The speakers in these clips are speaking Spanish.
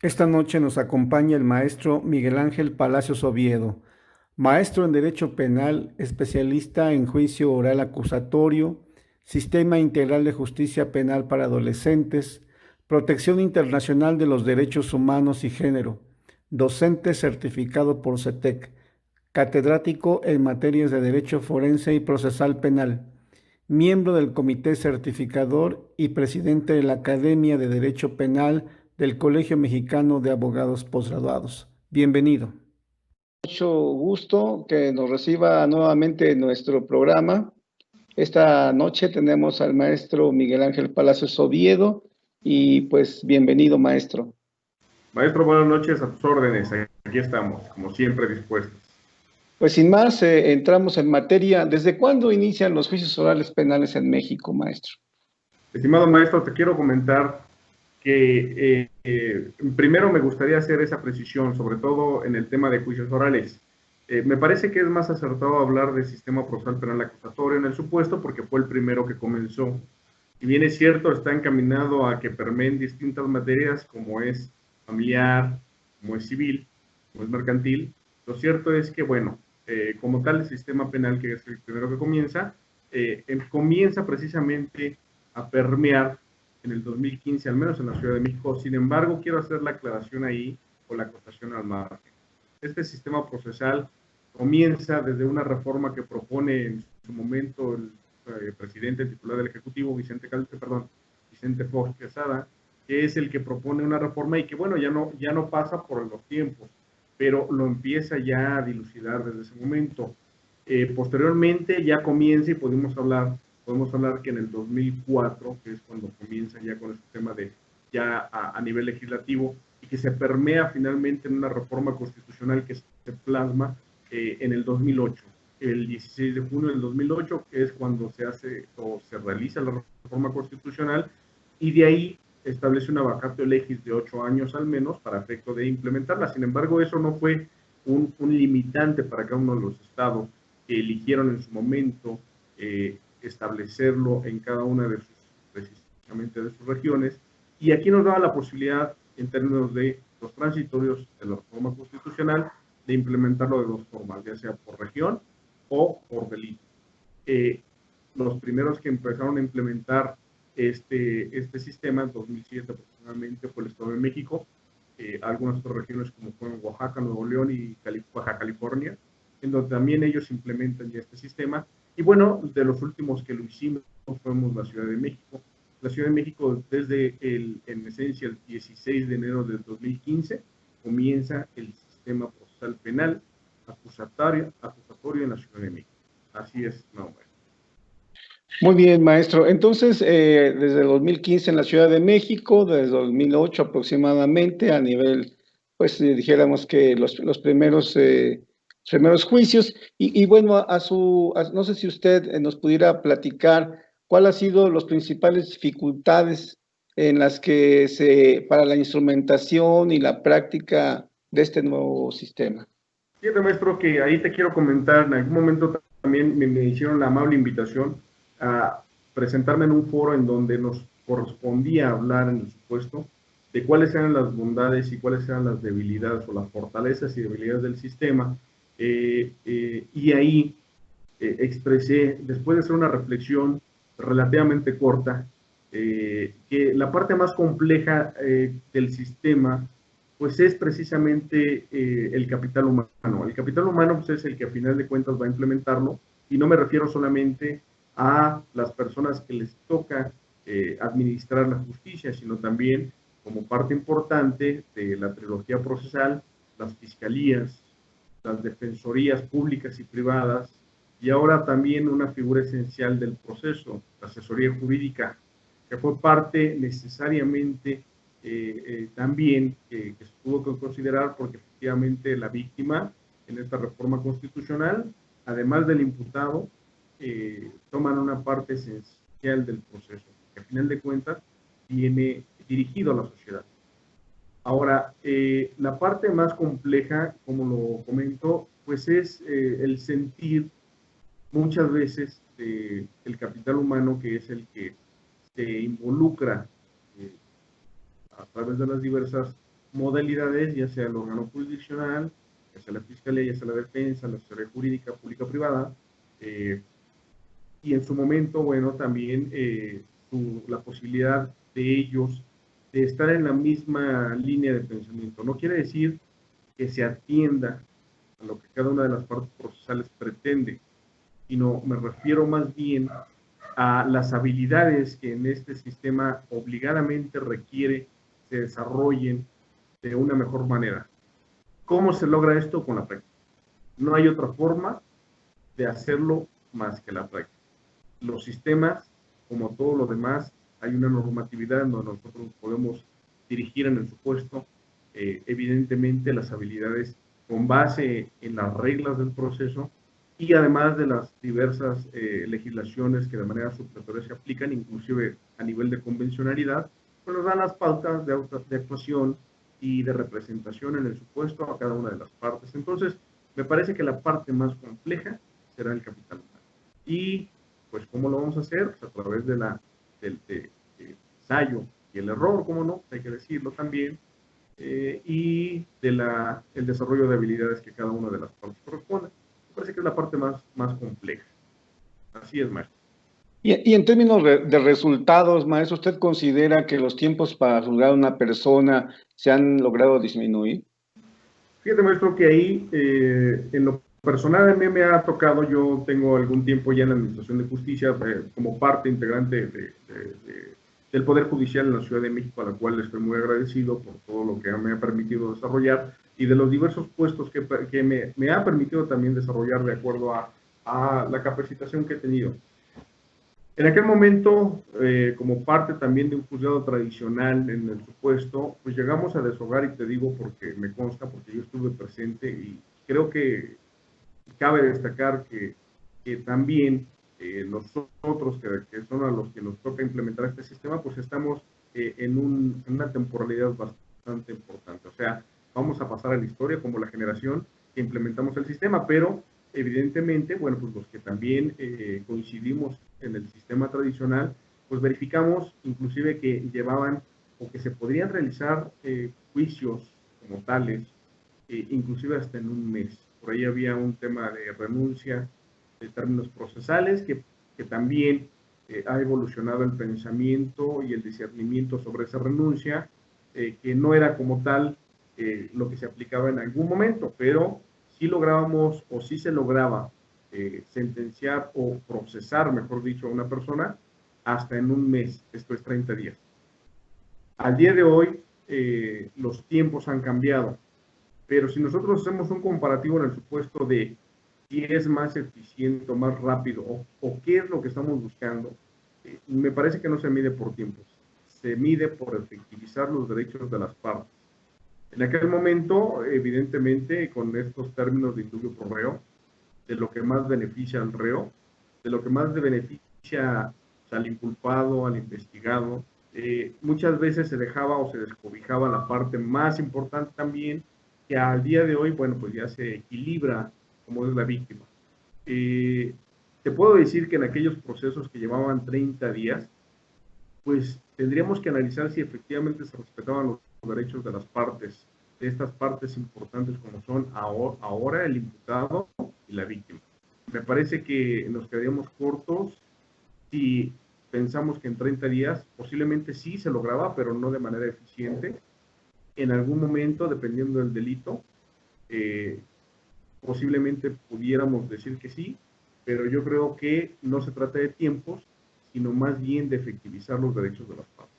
Esta noche nos acompaña el maestro Miguel Ángel Palacios Oviedo, maestro en Derecho Penal, especialista en juicio oral acusatorio, Sistema Integral de Justicia Penal para Adolescentes, Protección Internacional de los Derechos Humanos y Género, docente certificado por CETEC, catedrático en materias de Derecho Forense y Procesal Penal, miembro del Comité Certificador y presidente de la Academia de Derecho Penal del Colegio Mexicano de Abogados Postgraduados. Bienvenido. Mucho gusto que nos reciba nuevamente en nuestro programa. Esta noche tenemos al maestro Miguel Ángel Palacios Oviedo y pues bienvenido, maestro. Maestro, buenas noches, a tus órdenes. Aquí estamos, como siempre, dispuestos. Pues sin más, entramos en materia. ¿Desde cuándo inician los juicios orales penales en México, maestro? Estimado maestro, te quiero comentar que primero me gustaría hacer esa precisión, sobre todo en el tema de juicios orales. Me parece que es más acertado hablar del sistema procesal penal acusatorio en el supuesto porque fue el primero que comenzó. Si bien es cierto, está encaminado a que permeen distintas materias como es familiar, como es civil, como es mercantil. Lo cierto es que, bueno, como tal, el sistema penal, que es el primero que comienza precisamente a permear en el 2015, al menos en la Ciudad de México. Sin embargo, quiero hacer la aclaración ahí o la acotación al margen. Este sistema procesal comienza desde una reforma que propone en su momento el presidente titular del Ejecutivo, Vicente Fox Quesada, que es el que propone una reforma y que, bueno, ya no pasa por los tiempos, pero lo empieza ya a dilucidar desde ese momento. Posteriormente ya comienza y podemos hablar que en el 2004, que es cuando comienza ya con este tema de ya a nivel legislativo y que se permea finalmente en una reforma constitucional que se plasma en el 2008, el 16 de junio del 2008, que es cuando se hace o se realiza la reforma constitucional, y de ahí establece una vacatio legis de 8 años al menos para efecto de implementarla. Sin embargo, eso no fue un limitante para cada uno de los estados que eligieron en su momento establecerlo en cada una de sus, precisamente de sus regiones, y aquí nos daba la posibilidad, en términos de los transitorios de la reforma constitucional, de implementarlo de dos formas, ya sea por región o por delito. Los primeros que empezaron a implementar este sistema en 2007 aproximadamente fue el Estado de México, algunas otras regiones como fueron Oaxaca, Nuevo León y Baja California, en donde también ellos implementan ya este sistema. Y bueno, de los últimos que lo hicimos fuimos la Ciudad de México. La Ciudad de México, desde en esencia el 16 de enero del 2015, comienza el sistema procesal penal acusatorio en la Ciudad de México. Así es, no, bueno. Muy bien, maestro. Entonces, desde el 2015 en la Ciudad de México, desde 2008 aproximadamente, a nivel, pues dijéramos que los primeros juicios. Y bueno, no sé si usted nos pudiera platicar cuál ha sido las principales dificultades en las que para la instrumentación y la práctica de este nuevo sistema. Fíjate, maestro, que ahí te quiero comentar, en algún momento también me hicieron la amable invitación a presentarme en un foro en donde nos correspondía hablar, en el supuesto, de cuáles eran las bondades y cuáles eran las debilidades o las fortalezas y debilidades del sistema. Y ahí expresé, después de hacer una reflexión relativamente corta, que la parte más compleja del sistema pues es precisamente el capital humano. El capital humano pues, es el que a final de cuentas va a implementarlo, y no me refiero solamente a las personas que les toca administrar la justicia, sino también como parte importante de la trilogía procesal, las fiscalías, las defensorías públicas y privadas, y ahora también una figura esencial del proceso, la asesoría jurídica, que fue parte necesariamente también que se tuvo que considerar porque efectivamente la víctima en esta reforma constitucional, además del imputado, toman una parte esencial del proceso, que a final de cuentas viene dirigido a la sociedad. Ahora, la parte más compleja, como lo comento, pues es el sentir muchas veces el capital humano, que es el que se involucra a través de las diversas modalidades, ya sea el órgano jurisdiccional, ya sea la Fiscalía, ya sea la Defensa, la Asesoría Jurídica Pública Privada, y en su momento, bueno, también la posibilidad de ellos de estar en la misma línea de pensamiento. No quiere decir que se atienda a lo que cada una de las partes procesales pretende, sino me refiero más bien a las habilidades que en este sistema obligadamente requiere se desarrollen de una mejor manera. ¿Cómo se logra esto? Con la práctica. No hay otra forma de hacerlo más que la práctica. Los sistemas, como todo lo demás, hay una normatividad en donde nosotros podemos dirigir en el supuesto, evidentemente las habilidades con base en las reglas del proceso y además de las diversas legislaciones que de manera supletoria se aplican, inclusive a nivel de convencionalidad, pues nos dan las pautas de actuación y de representación en el supuesto a cada una de las partes. Entonces, me parece que la parte más compleja será el capital humano. Y, pues, ¿cómo lo vamos a hacer? Pues a través del ensayo y el error, ¿cómo no? Hay que decirlo también, y el desarrollo de habilidades que cada una de las partes corresponde. Me parece que es la parte más compleja. Así es, maestro. Y en términos de resultados, maestro, ¿usted considera que los tiempos para juzgar a una persona se han logrado disminuir? Fíjate, maestro, que ahí, en lo personal, a mí me ha tocado, yo tengo algún tiempo ya en la Administración de Justicia, como parte integrante del Poder Judicial en la Ciudad de México, a la cual estoy muy agradecido por todo lo que me ha permitido desarrollar y de los diversos puestos que me ha permitido también desarrollar de acuerdo a la capacitación que he tenido. En aquel momento, como parte también de un juzgado tradicional en el supuesto, pues llegamos a deshogar, y te digo porque me consta, porque yo estuve presente, y creo que cabe destacar que también nosotros, que son a los que nos toca implementar este sistema, pues estamos en una temporalidad bastante importante. O sea, vamos a pasar a la historia como la generación que implementamos el sistema, pero evidentemente, bueno, pues los que también coincidimos en el sistema tradicional, pues verificamos inclusive que llevaban o que se podrían realizar juicios como tales, inclusive hasta en un mes. Por ahí había un tema de renuncia de términos procesales que también ha evolucionado el pensamiento y el discernimiento sobre esa renuncia, que no era como tal lo que se aplicaba en algún momento, pero sí lográbamos o sí se lograba sentenciar o procesar, mejor dicho, a una persona hasta en un mes, esto es 30 días. Al día de hoy, los tiempos han cambiado, pero si nosotros hacemos un comparativo en el supuesto de si es más eficiente, más rápido, o qué es lo que estamos buscando, me parece que no se mide por tiempos, se mide por efectivizar los derechos de las partes. En aquel momento, evidentemente, con estos términos de indulto pro reo, de lo que más beneficia al reo, de lo que más beneficia al inculpado, al investigado, muchas veces se dejaba o se descobijaba la parte más importante también, que al día de hoy, bueno, pues ya se equilibra como es la víctima. Te puedo decir que en aquellos procesos que llevaban 30 días, pues tendríamos que analizar si efectivamente se respetaban los derechos de las partes, de estas partes importantes como son ahora el imputado y la víctima. Me parece que nos quedaríamos cortos si pensamos que en 30 días posiblemente sí se lograba, pero no de manera eficiente. En algún momento, dependiendo del delito, posiblemente pudiéramos decir que sí, pero yo creo que no se trata de tiempos, sino más bien de efectivizar los derechos de las partes.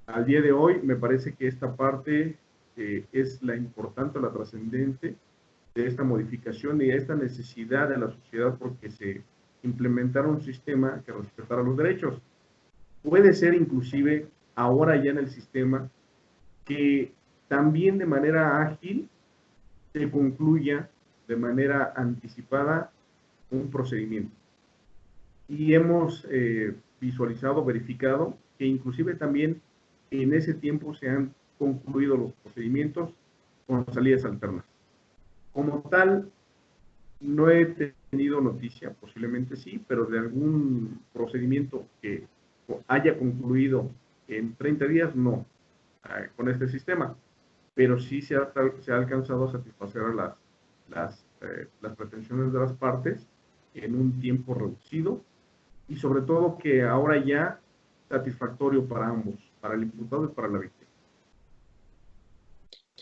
Al día de hoy me parece que esta parte es la importante, la trascendente de esta modificación y de esta necesidad de la sociedad porque se implementara un sistema que respetara los derechos. Puede ser inclusive ahora ya en el sistema que también de manera ágil se concluya de manera anticipada un procedimiento. Y hemos visualizado, verificado que inclusive también en ese tiempo se han concluido los procedimientos con salidas alternas. Como tal, no he tenido noticia, posiblemente sí, pero de algún procedimiento que haya concluido en 30 días, no, con este sistema. pero sí se ha alcanzado a satisfacer a las pretensiones de las partes en un tiempo reducido y sobre todo que ahora ya satisfactorio para ambos, para el imputado y para la víctima.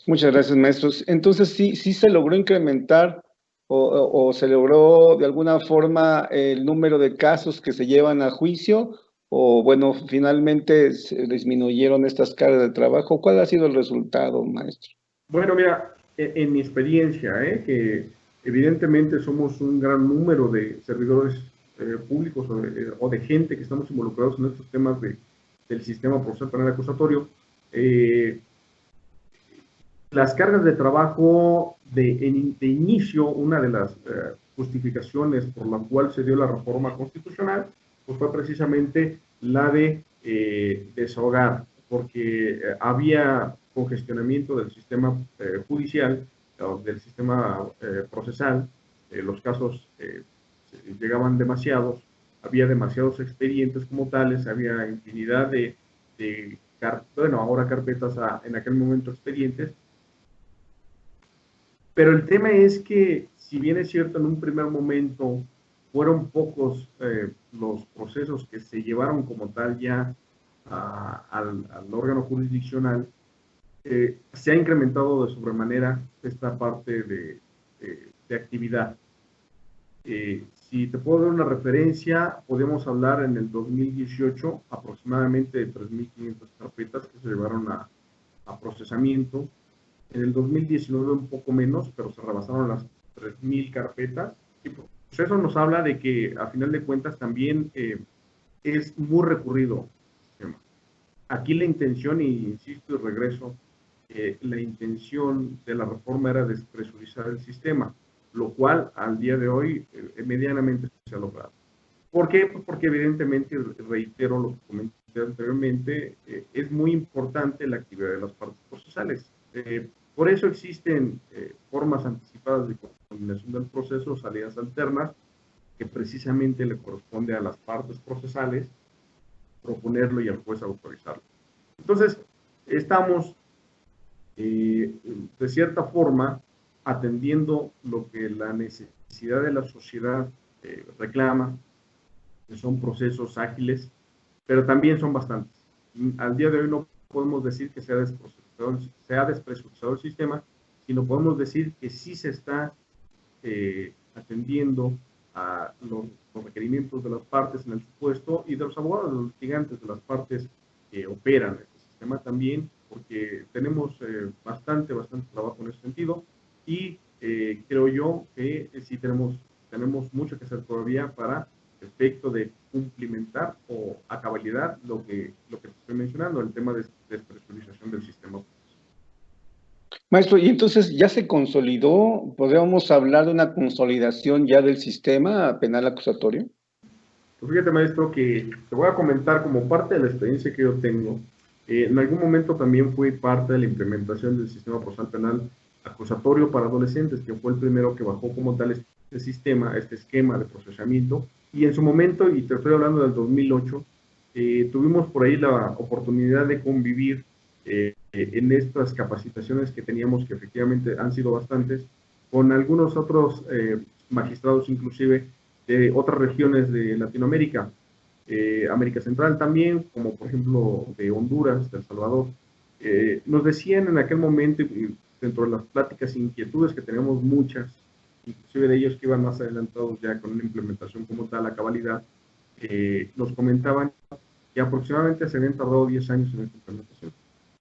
Muchas gracias, maestros. Entonces, sí se logró incrementar o se logró de alguna forma el número de casos que se llevan a juicio, o bueno, finalmente se disminuyeron estas cargas de trabajo. ¿Cuál ha sido el resultado, maestro? Bueno, mira, en mi experiencia, que evidentemente somos un gran número de servidores públicos o de gente que estamos involucrados en estos temas del sistema procesal penal acusatorio, eh, las cargas de trabajo de inicio, una de las justificaciones por la cual se dio la reforma constitucional, pues fue precisamente la de desahogar, porque había congestionamiento del sistema judicial, del sistema procesal, los casos llegaban demasiados, había demasiados expedientes como tales, había infinidad bueno, ahora carpetas, en aquel momento expedientes, pero el tema es que, si bien es cierto, en un primer momento fueron pocos los procesos que se llevaron como tal ya al órgano jurisdiccional, se ha incrementado de sobremanera esta parte de actividad. Si te puedo dar una referencia, podemos hablar en el 2018 aproximadamente de 3.500 carpetas que se llevaron a procesamiento. En el 2019 un poco menos, pero se rebasaron las 3.000 carpetas. Y pues eso nos habla de que, a final de cuentas, también es muy recurrido el sistema. Aquí la intención, y insisto y regreso, la intención de la reforma era despresurizar el sistema, lo cual al día de hoy medianamente se ha logrado. ¿Por qué? Pues porque evidentemente, reitero lo que comenté anteriormente, es muy importante la actividad de las partes procesales. Por eso existen formas anticipadas de culminación del proceso, salidas alternas, que precisamente le corresponde a las partes procesales proponerlo y al juez autorizarlo. Entonces, estamos de cierta forma atendiendo lo que la necesidad de la sociedad reclama, que son procesos ágiles, pero también son bastantes. Al día de hoy no podemos decir que se ha despresurizado el sistema, sino podemos decir que sí se está atendiendo a los requerimientos de las partes en el supuesto y de los abogados, de los litigantes, de las partes que operan el sistema también, porque tenemos bastante trabajo en ese sentido y creo yo que sí tenemos mucho que hacer todavía para efecto de cumplimentar o a cabalidad lo que estoy mencionando, el tema de despresurización del sistema. Maestro, y entonces ya se consolidó, ¿podríamos hablar de una consolidación ya del sistema penal acusatorio? Pues fíjate, maestro, que te voy a comentar como parte de la experiencia que yo tengo. En algún momento también fui parte de la implementación del sistema procesal penal acusatorio para adolescentes, que fue el primero que bajó como tal este sistema, este esquema de procesamiento. Y en su momento, y te estoy hablando del 2008, tuvimos por ahí la oportunidad de convivir en estas capacitaciones que teníamos, que efectivamente han sido bastantes, con algunos otros magistrados inclusive de otras regiones de Latinoamérica, América Central también, como por ejemplo de Honduras, de El Salvador. Nos decían en aquel momento, dentro de las pláticas e inquietudes que teníamos muchas, inclusive de ellos que iban más adelantados ya con una implementación como tal a cabalidad, nos comentaban que aproximadamente se habían tardado 10 años en esta implementación.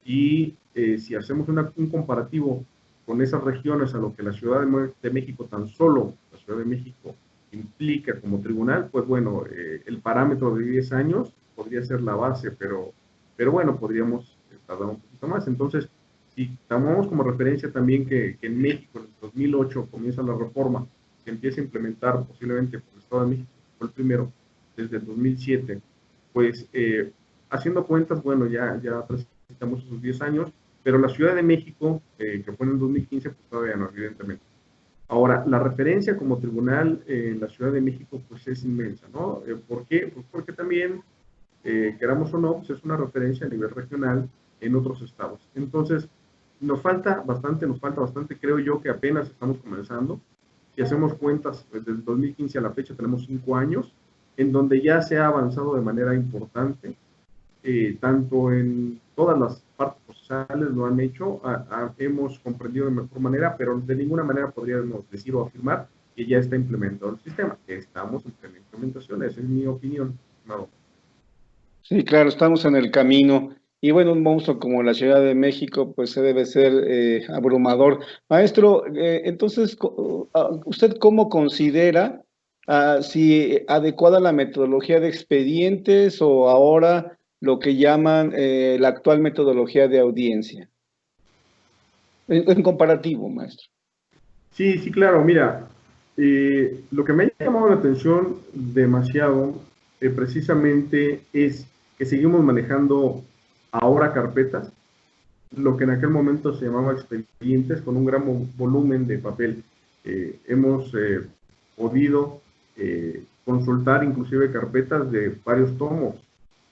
Y si hacemos un comparativo con esas regiones a lo que la Ciudad de México, tan solo la Ciudad de México, implica como tribunal, pues bueno, el parámetro de 10 años podría ser la base, pero bueno, podríamos tardar un poquito más. Entonces, si tomamos como referencia también que en México en el 2008 comienza la reforma, se empieza a implementar posiblemente por el Estado de México, fue el primero, desde el 2007, pues haciendo cuentas, bueno, ya presentamos esos 10 años, pero la Ciudad de México, que fue en el 2015, pues todavía no, evidentemente. Ahora, la referencia como tribunal en la Ciudad de México pues es inmensa, ¿no? ¿Por qué? Pues porque también, queramos o no, pues es una referencia a nivel regional en otros estados. Entonces, nos falta bastante, creo yo que apenas estamos comenzando. Si hacemos cuentas, desde el 2015 a la fecha tenemos 5 años, en donde ya se ha avanzado de manera importante, tanto en todas las partes procesales lo han hecho, hemos comprendido de mejor manera, pero de ninguna manera podríamos decir o afirmar que ya está implementado el sistema, que estamos en plena implementación, esa es mi opinión. No. Sí, claro, estamos en el camino. Y bueno, un monstruo como la Ciudad de México, pues se debe ser abrumador. Maestro, entonces, ¿usted cómo considera si adecuada la metodología de expedientes o ahora lo que llaman la actual metodología de audiencia? En comparativo, maestro. Sí, sí, claro, mira, lo que me ha llamado la atención demasiado precisamente es que seguimos manejando ahora carpetas, lo que en aquel momento se llamaba expedientes con un gran volumen de papel. Hemos podido consultar inclusive carpetas de varios tomos,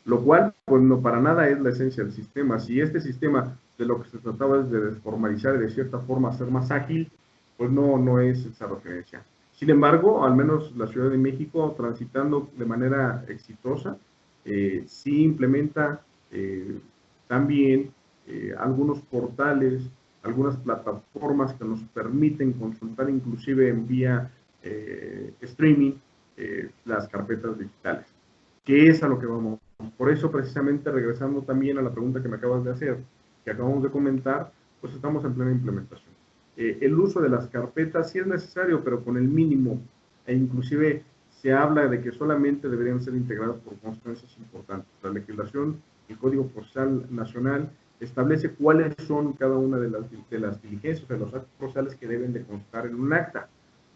lo cual pues no para nada es la esencia del sistema. Si este sistema de lo que se trataba es de desformalizar y de cierta forma ser más ágil, pues no es esa referencia. Sin embargo, al menos la Ciudad de México, transitando de manera exitosa, sí implementa también algunos portales, algunas plataformas que nos permiten consultar inclusive en vía streaming las carpetas digitales, que es a lo que vamos. Por eso, precisamente, regresando también a la pregunta que me acabas de hacer, que acabamos de comentar, pues estamos en plena implementación. El uso de las carpetas sí es necesario, pero con el mínimo, e inclusive se habla de que solamente deberían ser integradas por constancias importantes. La legislación, el Código Procesal Nacional, establece cuáles son cada una de las diligencias, de los actos procesales que deben de constar en un acta,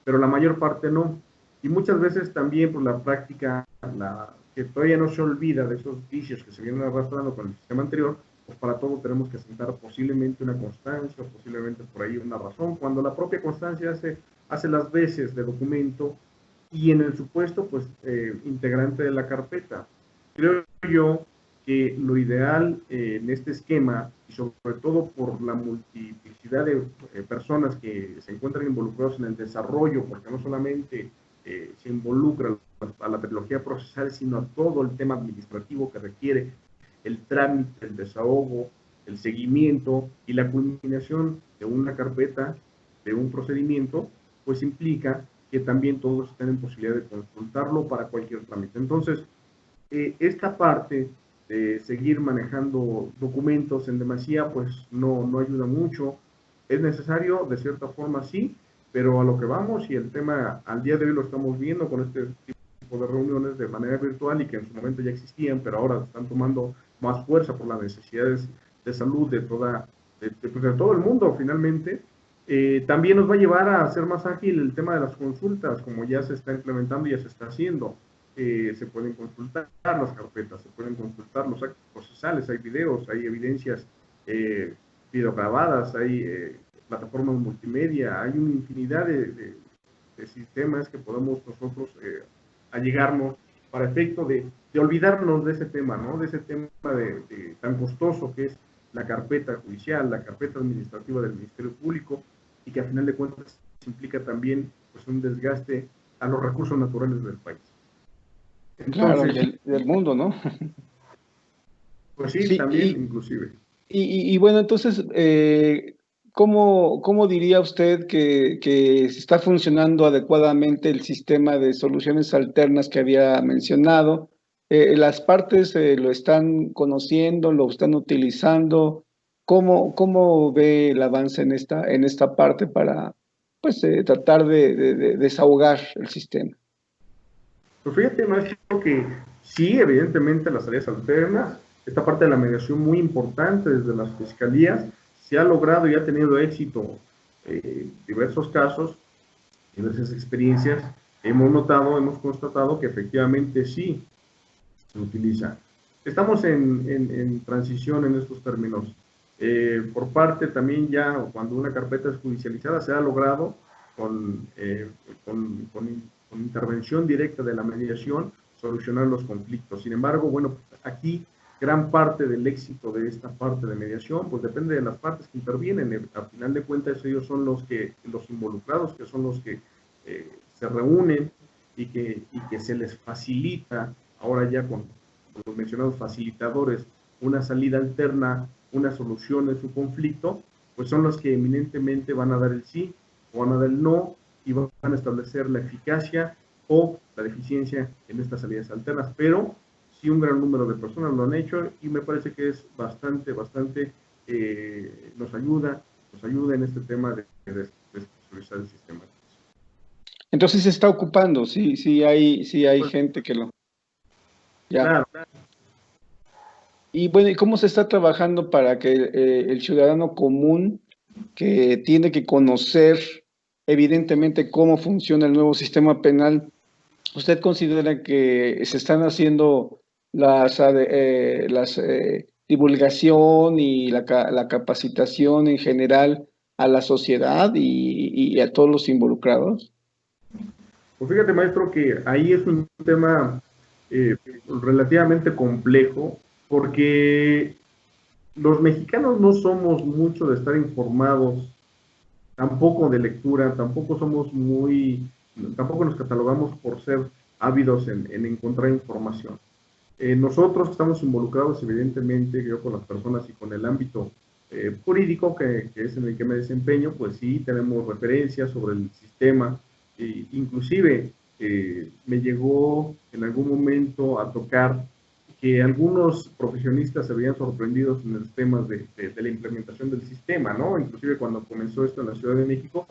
pero la mayor parte no. Y muchas veces también por la práctica, que todavía no se olvida de esos vicios que se vienen arrastrando con el sistema anterior, pues para todo tenemos que sentar posiblemente una constancia, posiblemente por ahí una razón, cuando la propia constancia hace las veces de documento y en el supuesto, pues, integrante de la carpeta. Creo yo que lo ideal en este esquema, y sobre todo por la multiplicidad de personas que se encuentran involucrados en el desarrollo, porque no solamente se involucra a la tecnología procesal, sino a todo el tema administrativo que requiere el trámite, el desahogo, el seguimiento y la culminación de una carpeta, de un procedimiento, pues implica que también todos estén en posibilidad de consultarlo para cualquier trámite. Entonces, esta parte de seguir manejando documentos en demasía, pues no ayuda mucho. Es necesario, de cierta forma, sí, pero a lo que vamos, y el tema al día de hoy lo estamos viendo con este tipo de reuniones de manera virtual y que en su momento ya existían, pero ahora están tomando más fuerza por las necesidades de salud de todo el mundo finalmente, también nos va a llevar a hacer más ágil el tema de las consultas, como ya se está implementando y ya se está haciendo. Se pueden consultar las carpetas, se pueden consultar los actos procesales, hay videos, hay evidencias videograbadas, hay plataformas multimedia, hay una infinidad de sistemas que podemos nosotros allegarnos para efecto de olvidarnos de ese tema, ¿no? De ese tema tan costoso que es la carpeta judicial, la carpeta administrativa del Ministerio Público, y que a final de cuentas implica también pues, un desgaste a los recursos naturales del país. Claro, Entonces, del mundo, ¿no? pues sí, Sí, también inclusive. y bueno, entonces, ¿cómo diría usted que está funcionando adecuadamente el sistema de soluciones alternas que había mencionado? ¿Las partes lo están conociendo, lo están utilizando? ¿Cómo ve el avance en esta parte para pues, tratar de desahogar el sistema? Pues fíjate, maestro, que sí, evidentemente las áreas alternas, esta parte de la mediación muy importante desde las fiscalías, se ha logrado y ha tenido éxito diversos casos, diversas experiencias. Hemos notado, hemos constatado que efectivamente sí se utiliza. Estamos en transición en estos términos. Por parte también ya, cuando una carpeta es judicializada, se ha logrado con, con intervención directa de la mediación solucionar los conflictos. Sin embargo, bueno, aquí gran parte del éxito de esta parte de mediación, pues depende de las partes que intervienen. A final de cuentas, ellos son los involucrados, que son los que se reúnen y que se les facilita, ahora ya con los mencionados facilitadores, una salida alterna, una solución de su conflicto, pues son los que eminentemente van a dar el sí o van a dar el no y van a establecer la eficacia o la deficiencia en estas salidas alternas, pero sí un gran número de personas lo han hecho y me parece que es bastante nos ayuda en este tema de desestabilizar el sistema. Entonces se está ocupando, sí hay Pues, gente que lo... Ya. claro, Y bueno, ¿y cómo se está trabajando para que el ciudadano común que tiene que conocer evidentemente cómo funciona el nuevo sistema penal, usted considera que se están haciendo las divulgación y la capacitación en general a la sociedad y a todos los involucrados? pues fíjate, maestro, que ahí es un tema relativamente complejo porque los mexicanos no somos mucho de estar informados, tampoco de lectura, tampoco nos catalogamos por ser ávidos en encontrar información. Nosotros estamos involucrados, evidentemente, yo con las personas y con el ámbito jurídico, que es en el que me desempeño, pues sí, tenemos referencias sobre el sistema. Inclusive, me llegó en algún momento a tocar que algunos profesionistas se habían sorprendido en los temas de la implementación del sistema, ¿no? Inclusive cuando comenzó esto en la Ciudad de México,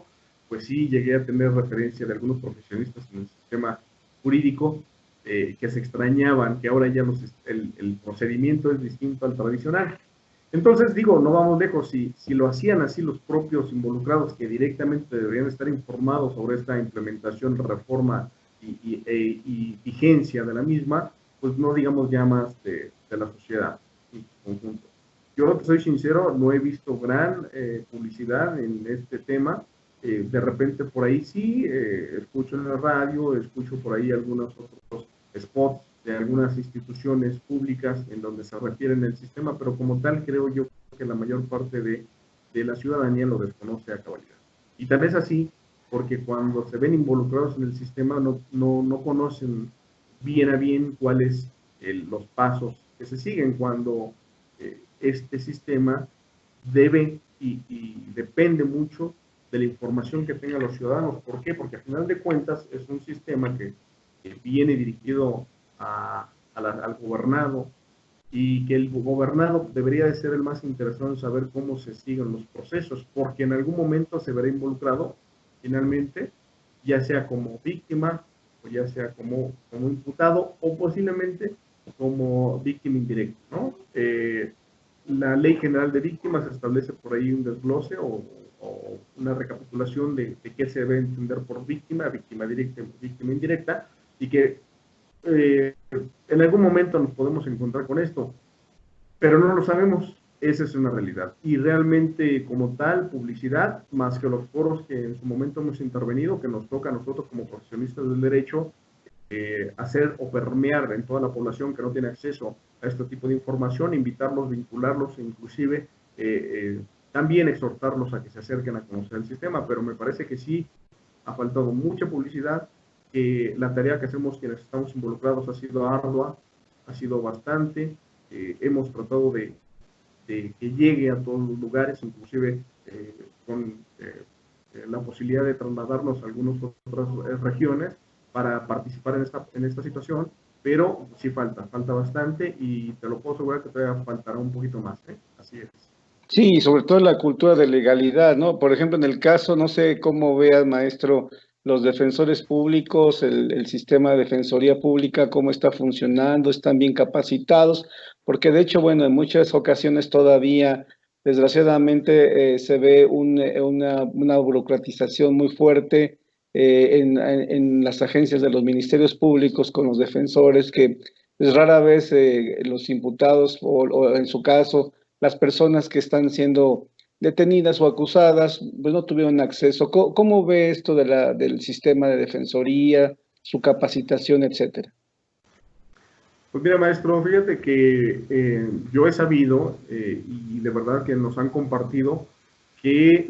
pues sí llegué a tener referencia de algunos profesionistas en el sistema jurídico que se extrañaban, que ahora ya el procedimiento es distinto al tradicional. Entonces, digo, no vamos lejos, si lo hacían así los propios involucrados que directamente deberían estar informados sobre esta implementación, reforma y vigencia de la misma, pues no digamos ya más de la sociedad en conjunto. Yo, soy sincero, no he visto gran publicidad en este tema. De repente por ahí sí, escucho en la radio, escucho por ahí algunos otros spots de algunas instituciones públicas en donde se refieren al sistema, pero como tal creo yo que la mayor parte de la ciudadanía lo desconoce a cabalidad. Y tal vez así porque cuando se ven involucrados en el sistema no conocen bien a bien cuáles los pasos que se siguen cuando este sistema debe y depende mucho de la información que tengan los ciudadanos. ¿Por qué? Porque al final de cuentas es un sistema que viene dirigido al gobernado y que el gobernado debería de ser el más interesado en saber cómo se siguen los procesos, porque en algún momento se verá involucrado finalmente, ya sea como víctima o ya sea como imputado o posiblemente como víctima indirecta, ¿no? La Ley General de Víctimas establece por ahí un desglose o una recapitulación de qué se debe entender por víctima, víctima directa y víctima indirecta, y que en algún momento nos podemos encontrar con esto, pero no lo sabemos. Esa es una realidad. Y realmente, como tal, publicidad, más que los foros que en su momento hemos intervenido, que nos toca a nosotros como profesionistas del derecho, hacer o permear en toda la población que no tiene acceso a este tipo de información, invitarlos, vincularlos, e inclusive también exhortarlos a que se acerquen a conocer el sistema, pero me parece que sí ha faltado mucha publicidad. La tarea que hacemos quienes estamos involucrados ha sido ardua, ha sido bastante. Hemos tratado de que llegue a todos los lugares, inclusive con la posibilidad de trasladarnos a algunas otras regiones para participar en esta situación, pero sí falta bastante y te lo puedo asegurar que todavía faltará un poquito más, ¿eh? Así es. Sí, sobre todo la cultura de legalidad, ¿no? Por ejemplo, en el caso, no sé cómo veas, maestro, los defensores públicos, el sistema de defensoría pública, cómo está funcionando, están bien capacitados, porque de hecho, bueno, en muchas ocasiones todavía, desgraciadamente, se ve una burocratización muy fuerte en las agencias de los ministerios públicos con los defensores, que pues, rara vez los imputados o en su caso las personas que están siendo detenidas o acusadas, pues no tuvieron acceso. ¿Cómo ve esto del sistema de defensoría, su capacitación, etcétera? Pues mira, maestro, fíjate que yo he sabido y de verdad que nos han compartido que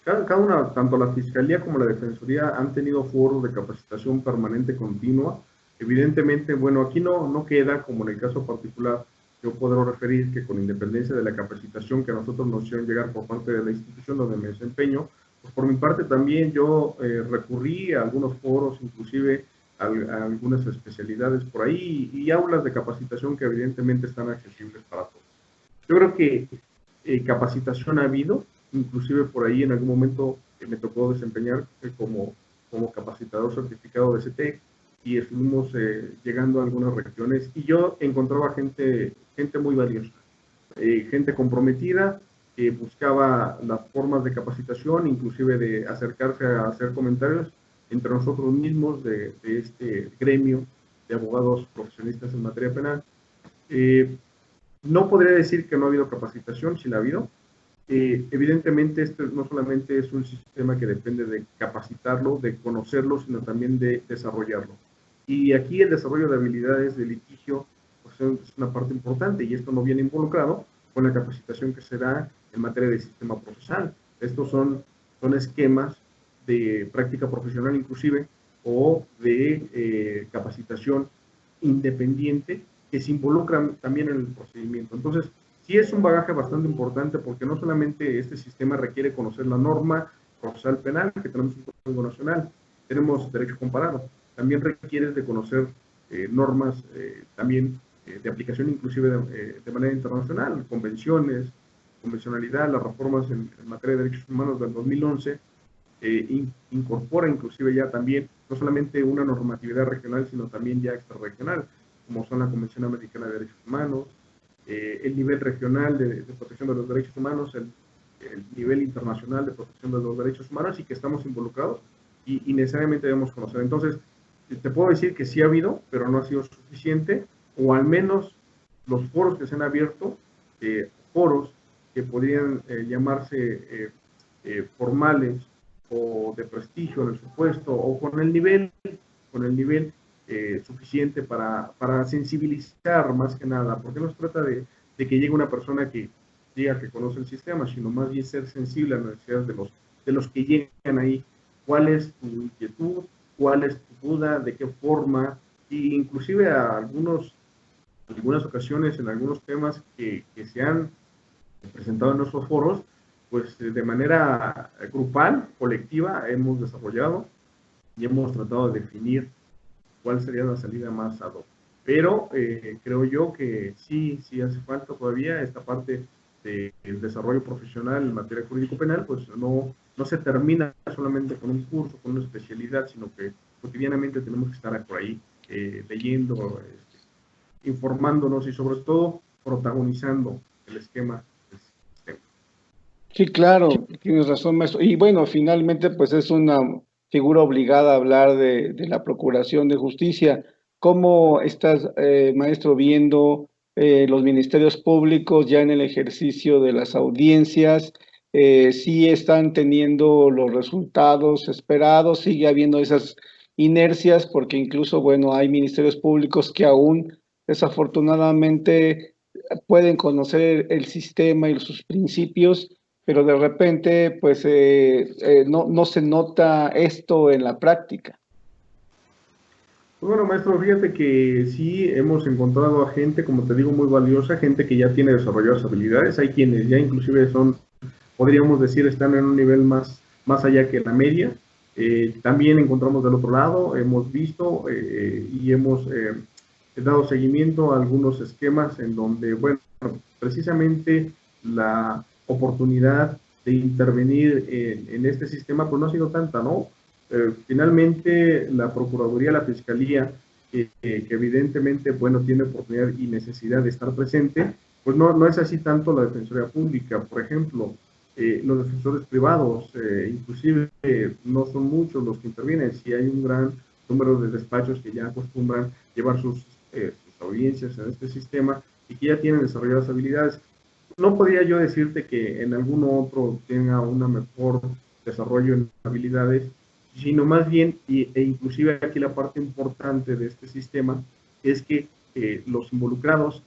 cada una, tanto la Fiscalía como la Defensoría, han tenido foros de capacitación permanente continua. Evidentemente, bueno, aquí no queda, como en el caso particular, yo puedo referir que con independencia de la capacitación que a nosotros nos hicieron llegar por parte de la institución donde me desempeño, pues por mi parte también yo recurrí a algunos foros, inclusive a algunas especialidades por ahí y aulas de capacitación que evidentemente están accesibles para todos. Yo creo que capacitación ha habido, inclusive por ahí en algún momento me tocó desempeñar como capacitador certificado de CT y estuvimos llegando a algunas regiones y yo encontraba gente muy valiosa, gente comprometida, que buscaba las formas de capacitación, inclusive de acercarse a hacer comentarios entre nosotros mismos de este gremio de abogados profesionistas en materia penal. No podría decir que no ha habido capacitación, sí la ha habido. Evidentemente, esto no solamente es un sistema que depende de capacitarlo, de conocerlo, sino también de desarrollarlo. Y aquí el desarrollo de habilidades de litigio pues, es una parte importante y esto no viene involucrado con la capacitación que se da en materia de sistema procesal. Estos son esquemas de práctica profesional inclusive o de capacitación independiente que se involucran también en el procedimiento. Entonces, sí es un bagaje bastante importante porque no solamente este sistema requiere conocer la norma procesal penal, que tenemos un código nacional, tenemos derecho comparado, también requiere de conocer normas también de aplicación inclusive de manera internacional, convenciones, convencionalidad, las reformas en materia de derechos humanos del 2011, incorpora inclusive ya también no solamente una normatividad regional, sino también ya extrarregional, como son la Convención Americana de Derechos Humanos, el nivel regional de protección de los derechos humanos, el nivel internacional de protección de los derechos humanos y que estamos involucrados y necesariamente debemos conocer. Entonces, te puedo decir que sí ha habido, pero no ha sido suficiente, o al menos los foros que se han abierto, foros que podrían llamarse formales o de prestigio en el supuesto, o con el nivel suficiente para sensibilizar más que nada, porque no se trata de que llegue una persona que diga que conoce el sistema, sino más bien ser sensible a las necesidades de los que llegan ahí. ¿Cuál es tu inquietud? ¿Cuál es tu duda? ¿De qué forma? E inclusive a algunas ocasiones en algunos temas que se han presentado en nuestros foros, pues de manera grupal, colectiva, hemos desarrollado y hemos tratado de definir cuál sería la salida más ad hoc. Pero creo yo que sí hace falta todavía esta parte del desarrollo profesional en materia jurídico-penal, pues no se termina solamente con un curso, con una especialidad, sino que cotidianamente tenemos que estar por ahí leyendo, informándonos y sobre todo protagonizando el esquema del sistema. Sí, claro, tienes razón, maestro. Y bueno, finalmente, pues es una figura obligada a hablar de la Procuración de Justicia. ¿Cómo estás, maestro, viendo los ministerios públicos ya en el ejercicio de las audiencias? ¿Sí están teniendo los resultados esperados? ¿Sigue habiendo esas inercias? Porque incluso, bueno, hay ministerios públicos que aún desafortunadamente pueden conocer el sistema y sus principios, pero de repente pues no se nota esto en la práctica. Pues bueno, maestro, fíjate que sí hemos encontrado a gente, como te digo, muy valiosa, gente que ya tiene desarrolladas habilidades. Hay quienes ya inclusive podríamos decir, están en un nivel más allá que la media. También encontramos del otro lado, hemos visto y hemos dado seguimiento a algunos esquemas en donde, bueno, precisamente la oportunidad de intervenir en este sistema pues no ha sido tanta, ¿no? Finalmente la Procuraduría, la Fiscalía, que evidentemente, bueno, tiene oportunidad y necesidad de estar presente, pues no es así tanto la Defensoría Pública, por ejemplo, los defensores privados, inclusive no son muchos los que intervienen, si hay un gran número de despachos que ya acostumbran llevar sus audiencias en este sistema y que ya tienen desarrolladas habilidades. No podría yo decirte que en alguno otro tenga un mejor desarrollo en habilidades, sino más bien, e inclusive aquí la parte importante de este sistema, es que los involucrados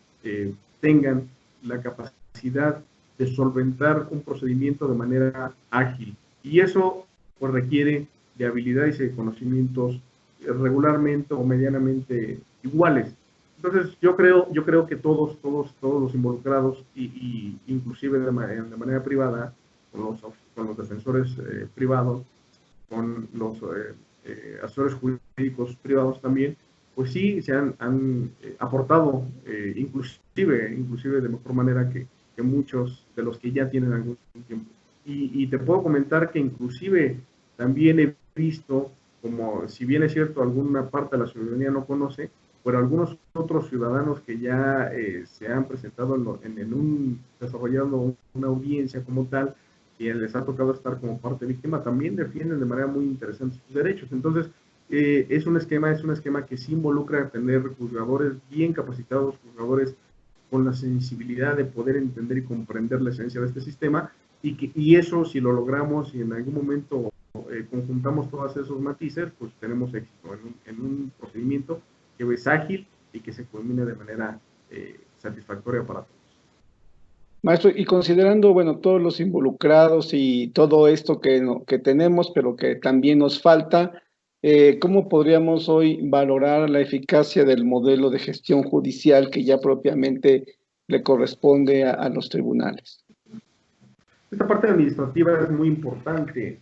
tengan la capacidad de solventar un procedimiento de manera ágil. Y eso pues requiere de habilidades y de conocimientos regularmente o medianamente iguales. Entonces yo creo que todos los involucrados y inclusive de manera privada, con los defensores privados, con los asesores jurídicos privados también, pues sí se han aportado inclusive de mejor manera que muchos de los que ya tienen algún tiempo. Y te puedo comentar que inclusive también he visto, como si bien es cierto, alguna parte de la ciudadanía no conoce, pero algunos otros ciudadanos que ya se han presentado desarrollando una audiencia como tal, y les ha tocado estar como parte víctima, también defienden de manera muy interesante sus derechos. Entonces, es un esquema que sí involucra tener juzgadores bien capacitados, juzgadores con la sensibilidad de poder entender y comprender la esencia de este sistema, y eso, si lo logramos y en algún momento conjuntamos todos esos matices, pues tenemos éxito en un procedimiento que es ágil y que se culmine de manera satisfactoria para todos. Maestro, y considerando, bueno, todos los involucrados y todo esto que tenemos, pero que también nos falta, ¿cómo podríamos hoy valorar la eficacia del modelo de gestión judicial que ya propiamente le corresponde a los tribunales? Esta parte administrativa es muy importante.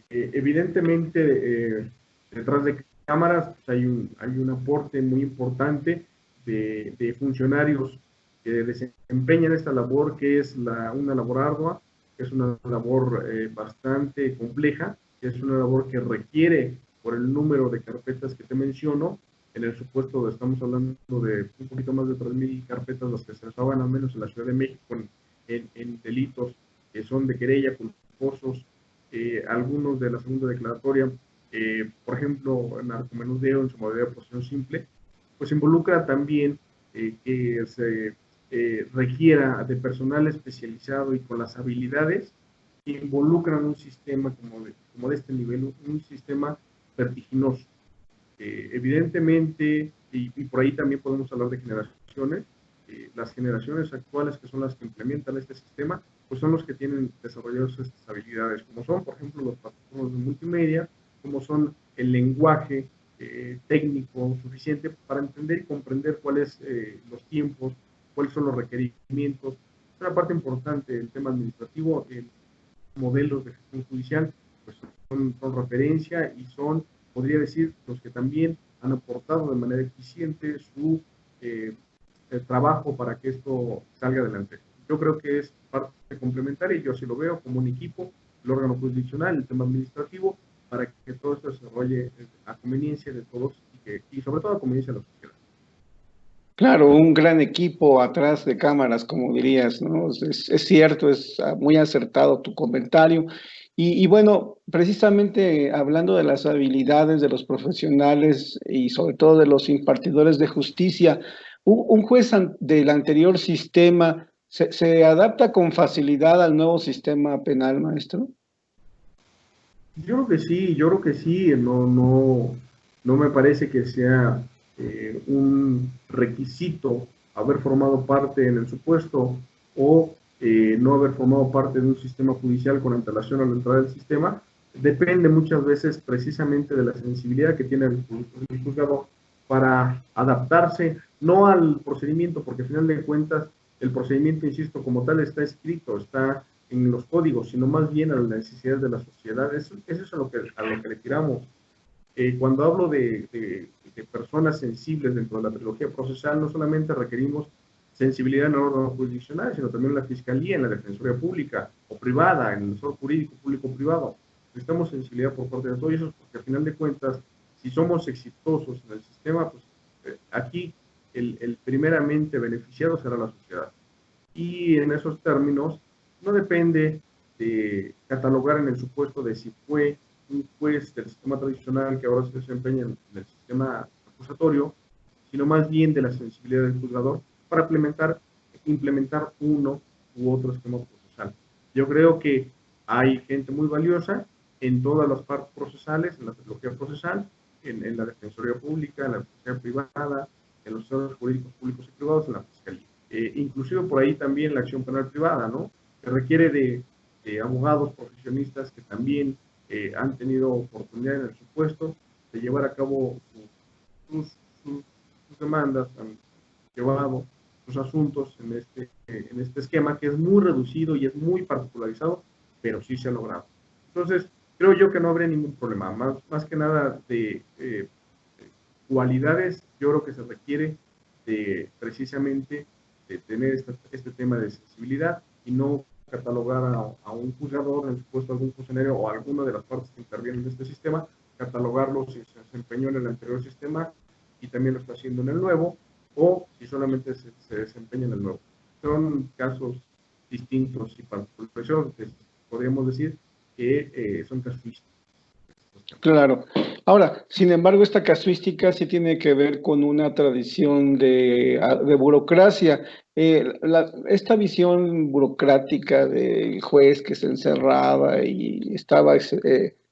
Evidentemente, detrás de cámaras pues hay un aporte muy importante de funcionarios que desempeñan esta labor, que es una labor ardua, que es una labor bastante compleja, que es una labor que requiere, por el número de carpetas que te menciono, en el supuesto estamos hablando de un poquito más de 3,000 carpetas las que se resuelvan al menos en la Ciudad de México en delitos que son de querella, culposos, algunos de la segunda declaratoria, por ejemplo, narcomenudeo en su modalidad de posesión simple, pues involucra también que se requiera de personal especializado y con las habilidades que involucran un sistema como de este nivel, un sistema vertiginoso. Evidentemente, y por ahí también podemos hablar de generaciones, las generaciones actuales que son las que implementan este sistema, pues son los que tienen desarrolladas estas habilidades, como son, por ejemplo, los plataformas de multimedia, como son el lenguaje técnico suficiente para entender y comprender cuáles los tiempos, cuáles son los requerimientos. Es una parte importante del tema administrativo, modelos de gestión judicial, pues son referencia y son, podría decir, los que también han aportado de manera eficiente su trabajo para que esto salga adelante. Yo creo que es parte complementaria y yo así lo veo como un equipo, el órgano jurisdiccional, el tema administrativo, para que todo esto se desarrolle a conveniencia de todos y sobre todo a conveniencia de la sociedad. Claro, un gran equipo atrás de cámaras, como dirías, ¿no? Es cierto, es muy acertado tu comentario. Y bueno, precisamente hablando de las habilidades de los profesionales y sobre todo de los impartidores de justicia, un juez del anterior sistema se adapta con facilidad al nuevo sistema penal, maestro. Yo creo que sí, no me parece que sea un requisito haber formado parte en el supuesto o no haber formado parte de un sistema judicial con antelación a la entrada del sistema. Depende muchas veces precisamente de la sensibilidad que tiene el juzgado para adaptarse, no al procedimiento, porque al final de cuentas el procedimiento, insisto, como tal está escrito, está en los códigos, sino más bien a las necesidades de la sociedad. Eso es a lo que le tiramos. Cuando hablo de personas sensibles dentro de la trilogía procesal, no solamente requerimos sensibilidad en el órgano jurisdiccional, sino también en la Fiscalía, en la Defensoría Pública o privada, en el sector jurídico, público-privado. Necesitamos sensibilidad por parte de todos ellos, porque al final de cuentas, si somos exitosos en el sistema, pues aquí el primeramente beneficiado será la sociedad. Y en esos términos, no depende de catalogar en el supuesto de si fue un juez del sistema tradicional que ahora se desempeña en el sistema acusatorio, sino más bien de la sensibilidad del juzgador para implementar uno u otro esquema procesal. Yo creo que hay gente muy valiosa en todas las partes procesales, en la trilogía procesal, en la Defensoría Pública, en la Defensoría Privada, en los órganos jurídicos públicos y privados en la Fiscalía. Inclusive por ahí también la acción penal privada, ¿no? Que requiere de abogados profesionistas que también han tenido oportunidad en el supuesto de llevar a cabo sus demandas, han llevado sus asuntos en este esquema que es muy reducido y es muy particularizado, pero sí se ha logrado. Entonces, creo yo que no habría ningún problema. Más que nada de cualidades, yo creo que se requiere de precisamente de tener este tema de sensibilidad y no catalogar a un juzgador, en supuesto algún funcionario o alguna de las partes que intervienen en este sistema, catalogarlo si se desempeñó en el anterior sistema y también lo está haciendo en el nuevo, o si solamente se desempeña en el nuevo. Son casos distintos y particulares, podríamos decir que son casuísticos. Claro. Ahora, sin embargo, esta casuística sí tiene que ver con una tradición de burocracia. Esta visión burocrática del juez que se encerraba y estaba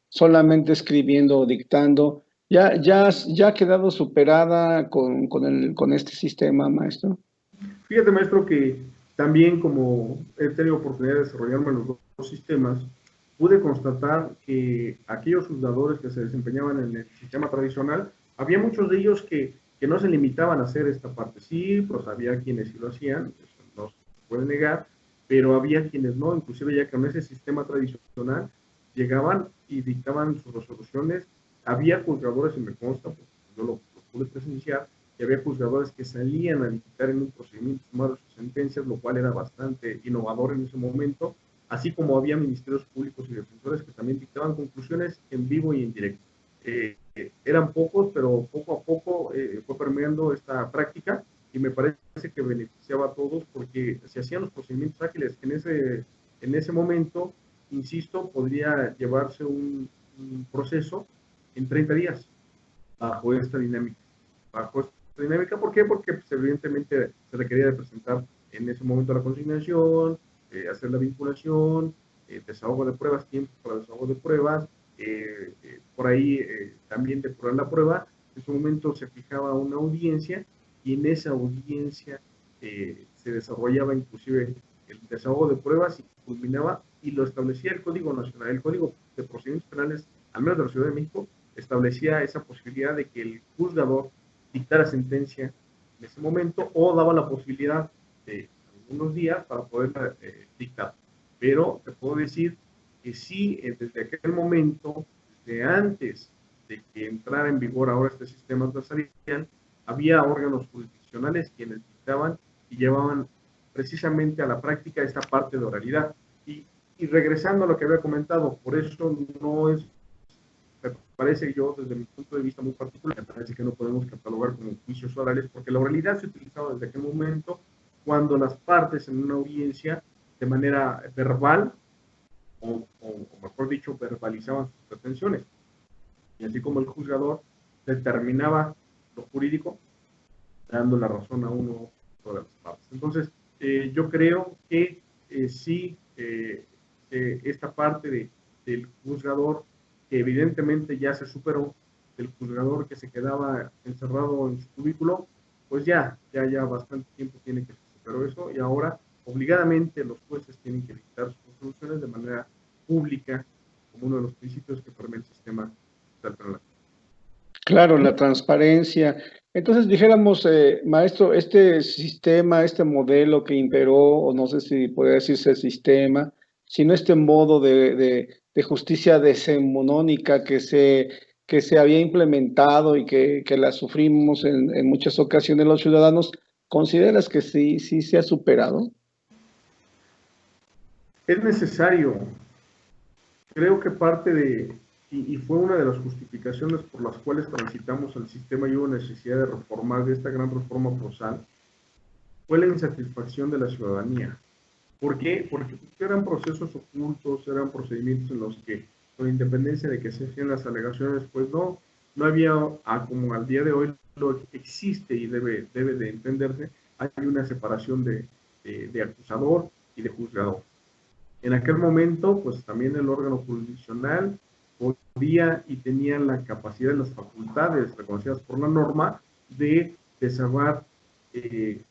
solamente escribiendo o dictando, ya ha quedado superada con este sistema, maestro. Fíjate, maestro, que también como he tenido oportunidad de desarrollarme en los dos sistemas, pude constatar que aquellos juzgadores que se desempeñaban en el sistema tradicional, había muchos de ellos que no se limitaban a hacer esta parte. Sí, pues había quienes sí lo hacían, eso no se puede negar, pero había quienes no, inclusive ya con ese sistema tradicional llegaban y dictaban sus resoluciones. Había juzgadores, y me consta, pues yo lo pude presenciar, que había juzgadores que salían a dictar en un procedimiento sumario sus sentencias, lo cual era bastante innovador en ese momento, así como había ministerios públicos y defensores que también dictaban conclusiones en vivo y en directo. Eran pocos, pero poco a poco fue permeando esta práctica y me parece que beneficiaba a todos porque se hacían los procedimientos ágiles. En ese momento, insisto, podría llevarse un proceso en 30 días bajo esta dinámica. Bajo esta dinámica, ¿por qué? Porque pues, evidentemente se requería de presentar en ese momento la consignación, hacer la vinculación, desahogo de pruebas, tiempo para desahogo de pruebas, por ahí también de probar la prueba. En su momento se fijaba una audiencia y en esa audiencia se desarrollaba inclusive el desahogo de pruebas y culminaba y lo establecía el Código Nacional, el Código de Procedimientos Penales, al menos de la Ciudad de México, establecía esa posibilidad de que el juzgador dictara sentencia en ese momento o daba la posibilidad de algunos días para poder dictar. Pero te puedo decir que sí, desde aquel momento, desde antes de que entrara en vigor ahora este sistema adversarial, había órganos jurisdiccionales quienes dictaban y llevaban precisamente a la práctica esta parte de oralidad. Y regresando a lo que había comentado, por eso no es, me parece yo, desde mi punto de vista muy particular, me parece que no podemos catalogar como juicios orales, porque la oralidad se utilizaba desde aquel momento cuando las partes en una audiencia, de manera verbal, o mejor dicho, verbalizaban sus pretensiones. Y así como el juzgador determinaba lo jurídico, dando la razón a uno de las partes. Entonces, yo creo que sí, esta parte del juzgador, que evidentemente ya se superó, del juzgador que se quedaba encerrado en su cubículo, pues ya bastante tiempo tiene que se superó eso y ahora obligadamente los jueces tienen que dictar sus resoluciones de manera pública, como uno de los principios que permite el sistema del penal. Claro, la transparencia. Entonces, dijéramos, maestro, este sistema, este modelo que imperó, o no sé si podría decirse sistema, sino este modo de justicia decimonónica que se había implementado y que la sufrimos en muchas ocasiones los ciudadanos, ¿consideras que sí se ha superado? Es necesario. Creo que parte y fue una de las justificaciones por las cuales transitamos al sistema y hubo necesidad de reformar de esta gran reforma procesal, fue la insatisfacción de la ciudadanía. ¿Por qué? Porque eran procesos ocultos, eran procedimientos en los que, con independencia de que se hacían las alegaciones, pues no había, como al día de hoy lo existe y debe de entenderse, hay una separación de acusador y de juzgador. En aquel momento, pues también el órgano jurisdiccional podía y tenía la capacidad y las facultades reconocidas por la norma de desabar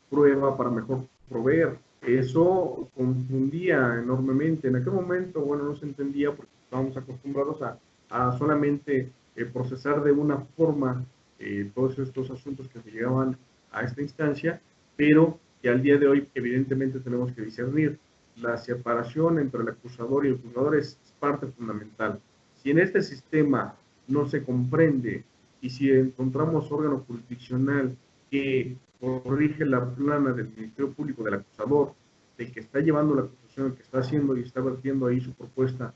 prueba para mejor proveer. Eso confundía enormemente. En aquel momento, bueno, no se entendía porque estábamos acostumbrados a solamente procesar de una forma todos estos asuntos que se llegaban a esta instancia, pero que al día de hoy evidentemente tenemos que discernir. La separación entre el acusador y el juzgador es parte fundamental. Si en este sistema no se comprende y si encontramos órgano jurisdiccional que corrige la plana del Ministerio Público, del acusador, del que está llevando la acusación, el que está haciendo y está vertiendo ahí su propuesta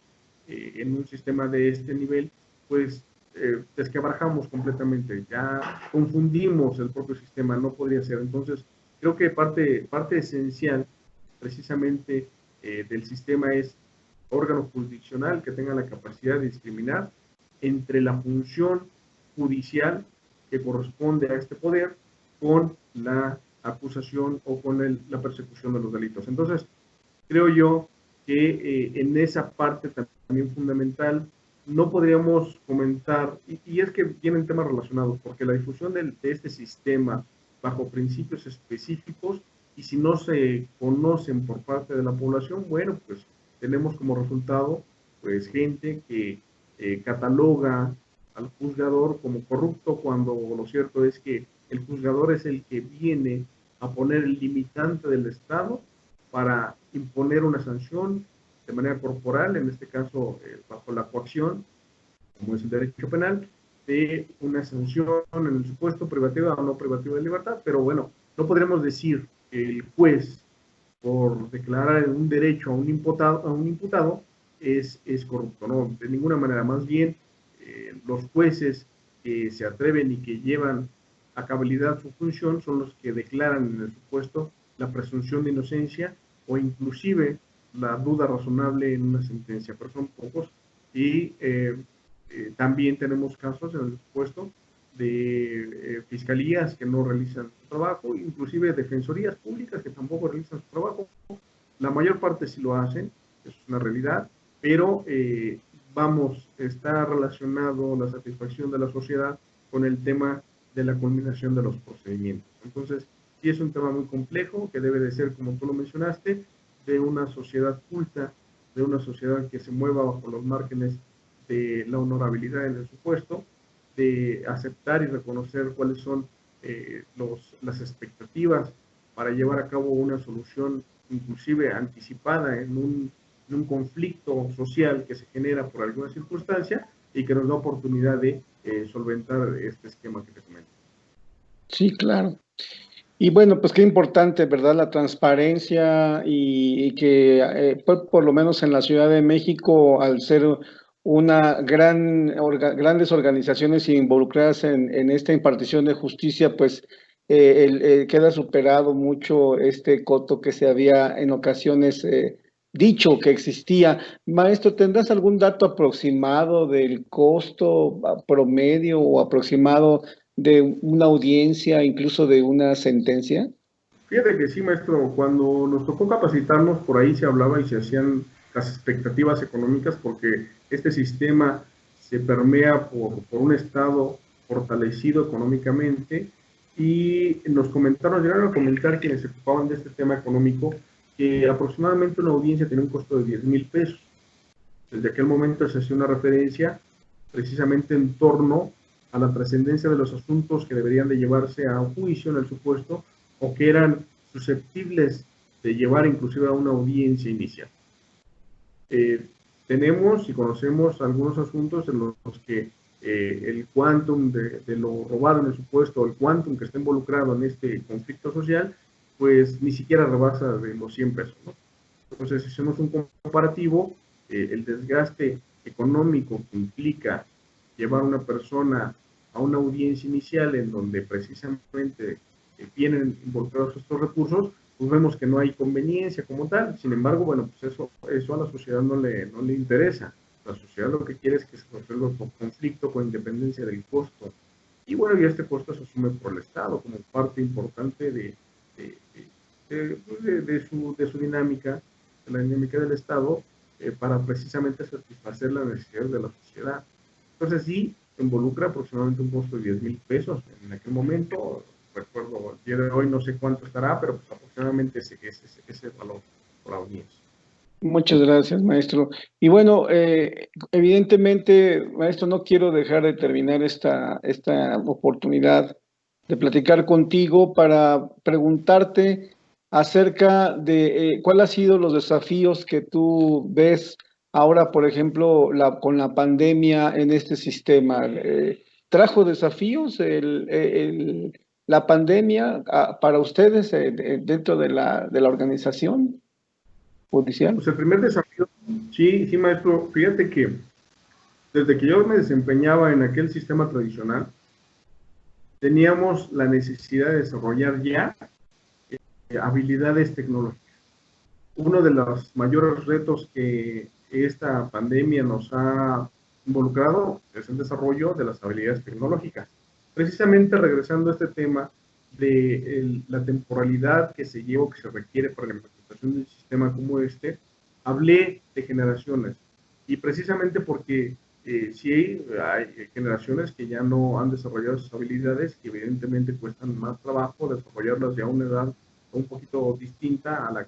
en un sistema de este nivel, pues desquebrajamos completamente, ya confundimos el propio sistema, no podría ser. Entonces, creo que parte esencial precisamente del sistema es órgano jurisdiccional que tenga la capacidad de discriminar entre la función judicial que corresponde a este poder con la acusación o con la persecución de los delitos. Entonces, creo yo que en esa parte también fundamental no podríamos comentar, y es que tienen temas relacionados, porque la difusión de este sistema bajo principios específicos, y si no se conocen por parte de la población, bueno, pues tenemos como resultado, pues gente que cataloga al juzgador como corrupto, cuando lo cierto es que el juzgador es el que viene a poner el limitante del Estado para imponer una sanción de manera corporal, en este caso bajo la coacción, como es el derecho penal, de una sanción en el supuesto privativa o no privativa de libertad, pero bueno, no podremos decir que el juez, por declarar un derecho a un imputado es corrupto, no, de ninguna manera, más bien los jueces que se atreven y que llevan a cabalidad su función son los que declaran en el supuesto la presunción de inocencia o inclusive la duda razonable en una sentencia, pero son pocos. Y también tenemos casos en el supuesto de fiscalías que no realizan su trabajo, inclusive defensorías públicas que tampoco realizan su trabajo. La mayor parte sí lo hacen, eso es una realidad, pero vamos, está relacionado la satisfacción de la sociedad con el tema de la culminación de los procedimientos. Entonces, sí es un tema muy complejo que debe de ser, como tú lo mencionaste, de una sociedad culta, de una sociedad que se mueva bajo los márgenes de la honorabilidad en el supuesto, de aceptar y reconocer cuáles son las expectativas para llevar a cabo una solución inclusive anticipada en un conflicto social que se genera por alguna circunstancia y que nos da oportunidad de solventar este esquema que te comento. Sí, claro. Y bueno, pues qué importante, ¿verdad? La transparencia y que por lo menos en la Ciudad de México, al ser una grandes organizaciones involucradas en esta impartición de justicia, pues queda superado mucho este coto que se había en ocasiones dicho que existía. Maestro, ¿tendrás algún dato aproximado del costo promedio o aproximado de una audiencia, incluso de una sentencia? Fíjate que sí, maestro, cuando nos tocó capacitarnos, por ahí se hablaba y se hacían las expectativas económicas, porque este sistema se permea por un Estado fortalecido económicamente, y nos comentaron, llegaron a comentar quienes se ocupaban de este tema económico, que aproximadamente una audiencia tenía un costo de 10,000 pesos. Desde aquel momento se hacía una referencia precisamente en torno a la trascendencia de los asuntos que deberían de llevarse a un juicio en el supuesto o que eran susceptibles de llevar inclusive a una audiencia inicial. Tenemos y conocemos algunos asuntos en los que el quantum de lo robado en el supuesto, el quantum que está involucrado en este conflicto social, pues ni siquiera rebasa de los 100 pesos, ¿no? Entonces, si hacemos un comparativo, el desgaste económico que implica llevar a una persona a una audiencia inicial en donde precisamente vienen involucrados estos recursos, pues vemos que no hay conveniencia como tal. Sin embargo, bueno, pues eso a la sociedad no le interesa. La sociedad lo que quiere es que se resuelva el conflicto con independencia del costo. Y bueno, y este costo se asume por el Estado como parte importante de su dinámica, de la dinámica del Estado, para precisamente satisfacer las necesidades de la sociedad. Entonces sí, involucra aproximadamente un costo de 10,000 pesos en aquel momento, recuerdo el día de hoy, no sé cuánto estará, pero pues aproximadamente ese valor por audiencia. Muchas gracias, maestro. Y bueno, evidentemente, maestro, no quiero dejar de terminar esta oportunidad de platicar contigo para preguntarte acerca de cuáles han sido los desafíos que tú ves ahora, por ejemplo, con la pandemia en este sistema. ¿Trajo desafíos la pandemia para ustedes dentro de la organización judicial? Pues el primer desafío, sí, sí, maestro, fíjate que desde que yo me desempeñaba en aquel sistema tradicional, teníamos la necesidad de desarrollar ya habilidades tecnológicas. Uno de los mayores retos que esta pandemia nos ha involucrado es el desarrollo de las habilidades tecnológicas. Precisamente regresando a este tema de la temporalidad que se lleva, que se requiere para la implementación de un sistema como este, hablé de generaciones. Y precisamente porque sí hay generaciones que ya no han desarrollado sus habilidades, que evidentemente cuestan más trabajo desarrollarlas ya a una edad un poquito distinta a la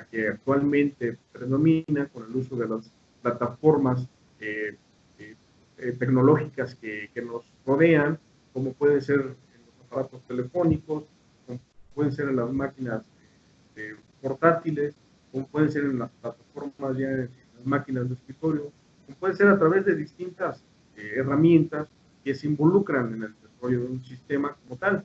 que actualmente predomina con el uso de las plataformas eh, eh, tecnológicas que nos rodean, como pueden ser en los aparatos telefónicos, como pueden ser en las máquinas portátiles, como pueden ser en las plataformas ya en las máquinas de escritorio, como pueden ser a través de distintas herramientas que se involucran en el desarrollo de un sistema como tal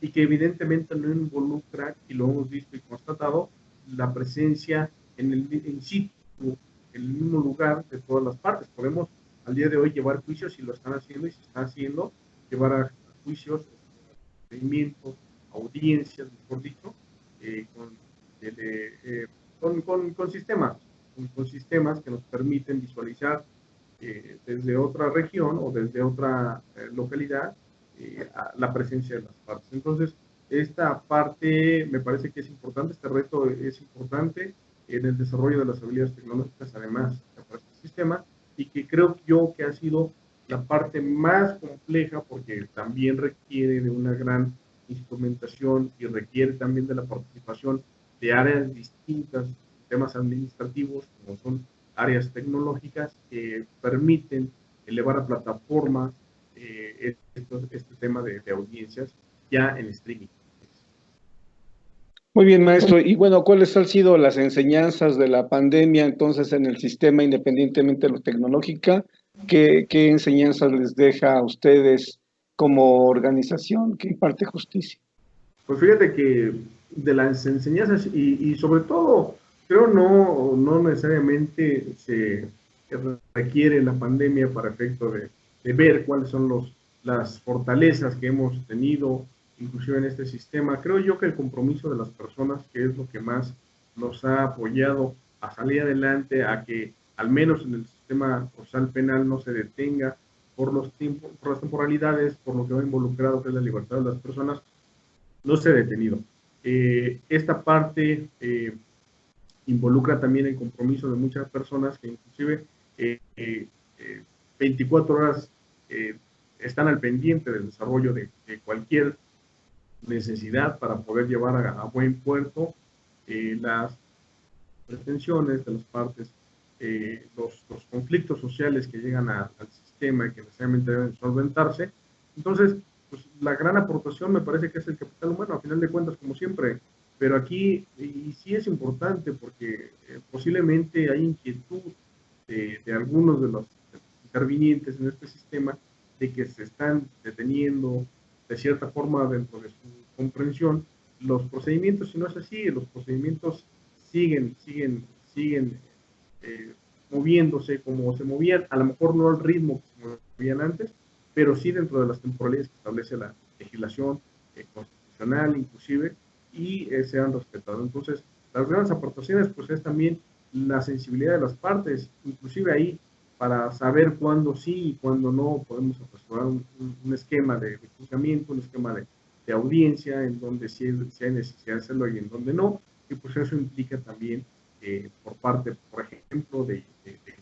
y que evidentemente no involucra, y lo hemos visto y constatado, la presencia en situ, en el mismo lugar de todas las partes. Podemos al día de hoy llevar juicios y lo están haciendo y se está haciendo, llevar a juicios, procedimientos, audiencias, mejor dicho, con, con sistemas, con sistemas que nos permiten visualizar desde otra región o desde otra localidad la presencia de las partes. Entonces, esta parte me parece que es importante, este reto es importante en el desarrollo de las habilidades tecnológicas, además de este sistema, y que creo yo que ha sido la parte más compleja porque también requiere de una gran instrumentación y requiere también de la participación de áreas distintas, temas administrativos, como son áreas tecnológicas que permiten elevar a plataforma este tema de audiencias ya en streaming. Muy bien, maestro. Y bueno, ¿cuáles han sido las enseñanzas de la pandemia entonces en el sistema, independientemente de lo tecnológica? ¿Qué enseñanzas les deja a ustedes como organización que imparte justicia? Pues fíjate que de las enseñanzas y sobre todo, creo no necesariamente se requiere la pandemia para efecto de ver cuáles son las fortalezas que hemos tenido, inclusive en este sistema. Creo yo que el compromiso de las personas, que es lo que más nos ha apoyado a salir adelante, a que al menos en el sistema procesal penal no se detenga por los tiempos, por las temporalidades, por lo que va involucrado que es la libertad de las personas, no se ha detenido. Esta parte involucra también el compromiso de muchas personas que inclusive 24 horas están al pendiente del desarrollo de cualquier necesidad para poder llevar a buen puerto las pretensiones de las partes, los conflictos sociales que llegan al sistema y que necesariamente deben solventarse. Entonces, pues, la gran aportación me parece que es el capital humano, a final de cuentas, como siempre. Pero aquí, y sí es importante porque posiblemente hay inquietud de algunos de los intervinientes en este sistema de que se están deteniendo de cierta forma dentro de su comprensión los procedimientos, si no es así, los procedimientos siguen moviéndose como se movían, a lo mejor no al ritmo que se movían antes, pero sí dentro de las temporalidades que establece la legislación constitucional inclusive, y se han respetado. Entonces, las grandes aportaciones pues es también la sensibilidad de las partes, inclusive ahí para saber cuándo sí y cuándo no podemos apresurar un esquema de juzgamiento, un esquema de audiencia, en donde sí hay necesidad de hacerlo y en donde no, y pues eso implica también por parte, por ejemplo, de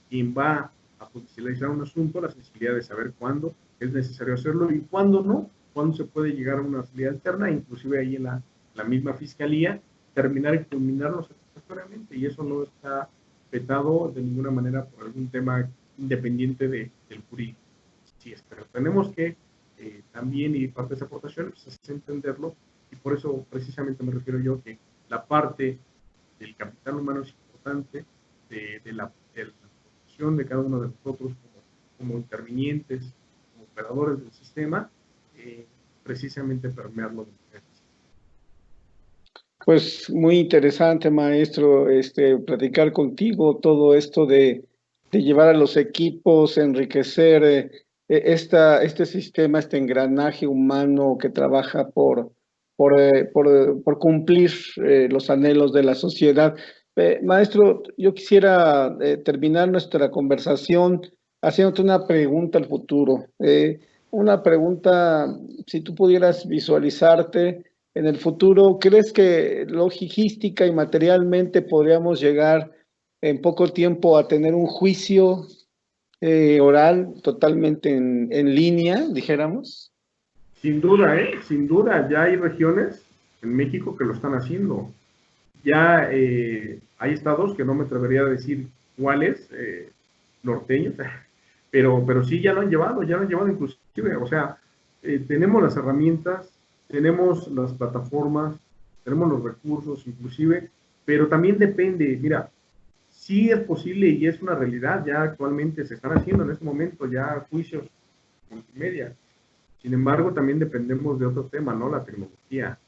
quien va a judicializar un asunto, la sensibilidad de saber cuándo es necesario hacerlo y cuándo no, cuándo se puede llegar a una salida alterna, inclusive ahí en la misma fiscalía, terminar y culminarlo satisfactoriamente, y eso no está vetado de ninguna manera por algún tema independiente del jurídico. Sí, pero tenemos que también, y parte de esa aportación, pues, es entenderlo, y por eso precisamente me refiero yo que la parte del capital humano es importante, de la posición de cada uno de nosotros como intervinientes, como operadores del sistema, eh, precisamente permearlo de mujeres. Pues muy interesante, maestro, platicar contigo todo esto de llevar a los equipos, enriquecer este sistema, este engranaje humano que trabaja por cumplir los anhelos de la sociedad. Maestro, yo quisiera terminar nuestra conversación haciéndote una pregunta al futuro. Una pregunta, si tú pudieras visualizarte en el futuro, ¿crees que logística y materialmente podríamos llegar en poco tiempo a tener un juicio oral totalmente en línea, dijéramos? Sin duda, sin duda, ya hay regiones en México que lo están haciendo. Ya hay estados que no me atrevería a decir cuáles, norteños, pero sí ya lo han llevado inclusive, o sea, tenemos las herramientas, tenemos las plataformas, tenemos los recursos inclusive, pero también depende, mira, sí es posible y es una realidad, ya actualmente se están haciendo en este momento ya juicios multimedia. Sin embargo, también dependemos de otro tema, ¿no? La tecnología.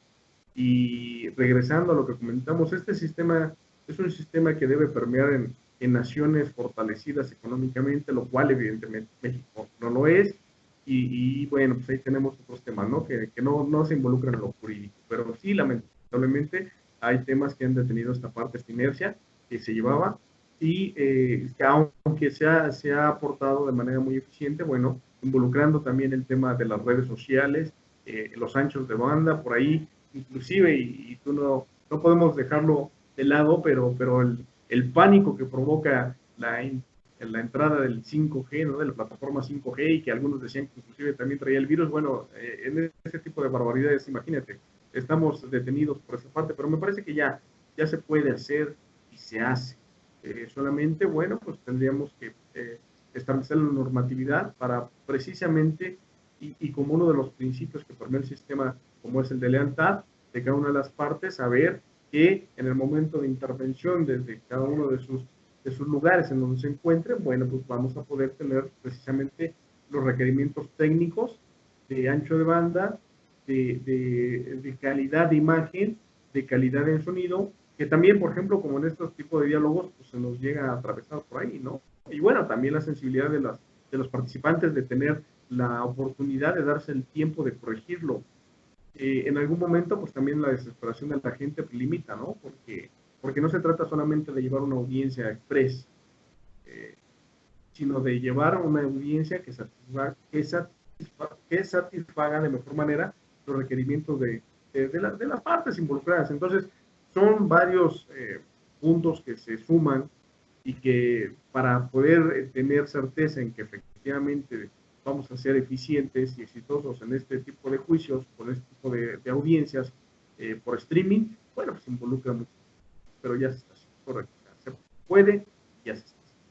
Y regresando a lo que comentamos, este sistema es un sistema que debe permear en naciones fortalecidas económicamente, lo cual evidentemente México no lo es. Y bueno, pues ahí tenemos otros temas, ¿no? Que no se involucran en lo jurídico. Pero sí, lamentablemente, hay temas que han detenido esta parte, esta inercia que se llevaba y que aunque se ha aportado de manera muy eficiente, bueno, involucrando también el tema de las redes sociales, los anchos de banda, por ahí inclusive, y tú no podemos dejarlo de lado, pero el pánico que provoca la entrada del 5G, ¿no? De la plataforma 5G, y que algunos decían que inclusive también traía el virus, bueno, en ese tipo de barbaridades, imagínate, estamos detenidos por esa parte, pero me parece que ya se puede hacer y se hace. Solamente, bueno, pues tendríamos que establecer la normatividad para precisamente, y como uno de los principios que permea el sistema, como es el de lealtad, de cada una de las partes, saber que en el momento de intervención desde cada uno de sus lugares en donde se encuentren, bueno, pues vamos a poder tener precisamente los requerimientos técnicos de ancho de banda, de calidad de imagen, de calidad de sonido, que también, por ejemplo, como en estos tipos de diálogos, pues se nos llega a atravesar por ahí, ¿no? Y bueno, también la sensibilidad de los participantes de tener la oportunidad de darse el tiempo de corregirlo. En algún momento, pues también la desesperación de la gente pues, limita, ¿no? Porque no se trata solamente de llevar una audiencia express, eh, sino de llevar una audiencia que satisfaga de mejor manera los requerimientos de las partes involucradas. Entonces, son varios puntos que se suman y que para poder tener certeza en que efectivamente vamos a ser eficientes y exitosos en este tipo de juicios, con este tipo de audiencias por streaming, bueno, pues involucra mucho, pero ya se está haciendo, correcto, se puede, ya se está haciendo.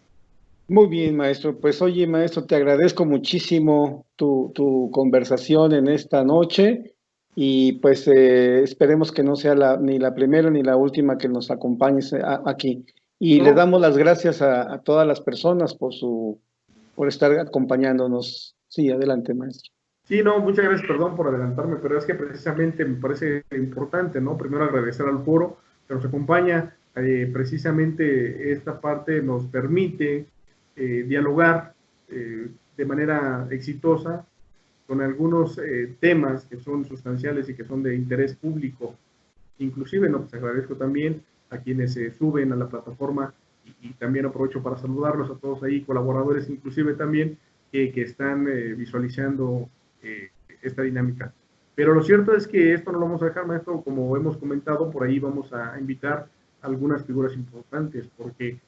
Muy bien, maestro. Pues oye, maestro, te agradezco muchísimo tu conversación en esta noche y pues esperemos que no sea ni la primera ni la última que nos acompañes aquí. Y le No, damos las gracias a todas las personas por estar acompañándonos. Sí, adelante, maestro. sí, no, muchas gracias, perdón por adelantarme, pero es que precisamente me parece importante, ¿no? Primero agradecer al foro que nos acompaña, precisamente esta parte nos permite dialogar de manera exitosa con algunos temas que son sustanciales y que son de interés público. Inclusive, no, pues agradezco también a quienes se suben a la plataforma y también aprovecho para saludarlos a todos ahí, colaboradores inclusive también, que están visualizando eh, esta dinámica. Pero lo cierto es que esto no lo vamos a dejar, maestro, como hemos comentado, por ahí vamos a invitar algunas figuras importantes, porque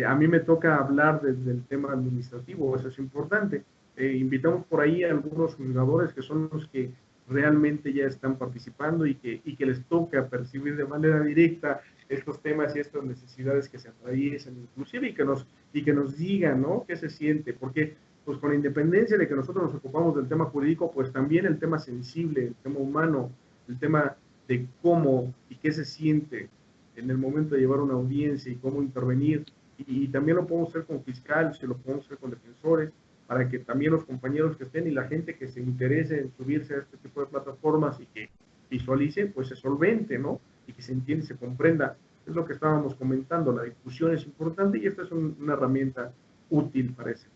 a mí me toca hablar desde el tema administrativo, eso es importante. Invitamos por ahí a algunos juzgadores que son los que realmente ya están participando y que les toca percibir de manera directa estos temas y estas necesidades que se atraviesan, inclusive y que nos digan, ¿no? ¿Qué se siente? Porque, pues con independencia de que nosotros nos ocupamos del tema jurídico, pues también el tema sensible, el tema humano, el tema de cómo y qué se siente en el momento de llevar una audiencia y cómo intervenir. Y también lo podemos hacer con fiscales, y lo podemos hacer con defensores, para que también los compañeros que estén y la gente que se interese en subirse a este tipo de plataformas y que visualice, pues se solvente, ¿no? Y que se entienda, se comprenda. Es lo que estábamos comentando, la discusión es importante y esta es una herramienta útil para eso.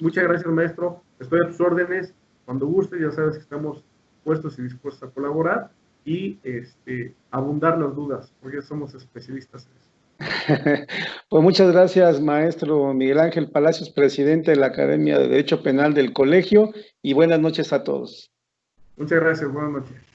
Muchas gracias, maestro. Estoy a tus órdenes. Cuando gustes, ya sabes que estamos puestos y dispuestos a colaborar y abundar las dudas, porque somos especialistas en eso. Pues muchas gracias, maestro Miguel Ángel Palacios, presidente de la Academia de Derecho Penal del Colegio, y buenas noches a todos. Muchas gracias, buenas noches.